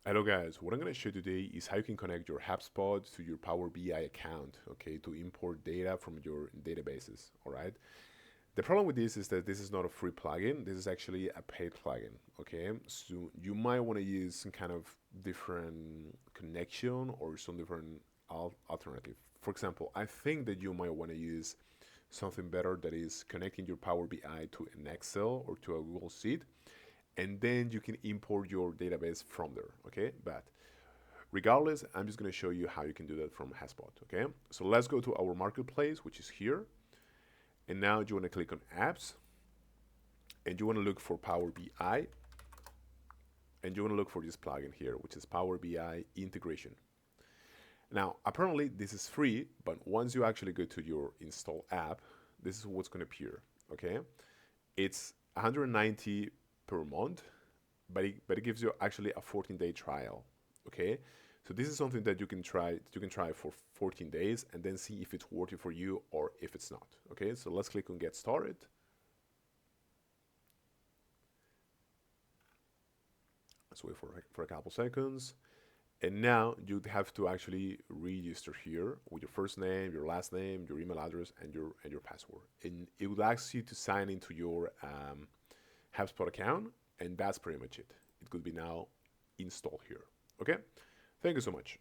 Hello guys, what I'm going to show you today is how you can connect your HubSpot to your Power BI account, okay, to import data from your databases, all right? The problem with this is that this is not a free plugin, this is actually a paid plugin, okay? So you might want to use some kind of different connection or some different alternative. For example, I think that you might want to use something better that is connecting your Power BI to an Excel or to a Google Sheet, and then you can import your database from there, okay? But regardless, I'm just going to show you how you can do that from HubSpot, okay? So let's go to our marketplace, which is here. And now you want to click on apps, and you want to look for Power BI, and you want to look for this plugin here, which is Power BI integration. Now, apparently this is free, but once you actually go to your install app, this is what's going to appear, okay? It's 190 per month, but it gives you actually a 14-day trial, okay? So this is something that you can try for 14 days and then see if it's worth it for you or if it's not, okay? So let's click on get started. Let's wait for a couple seconds. And now you have to actually register here with your first name, your last name, your email address, and your password. And it will ask you to sign into your HubSpot account, and that's pretty much it. It could be now installed here. Okay? Thank you so much.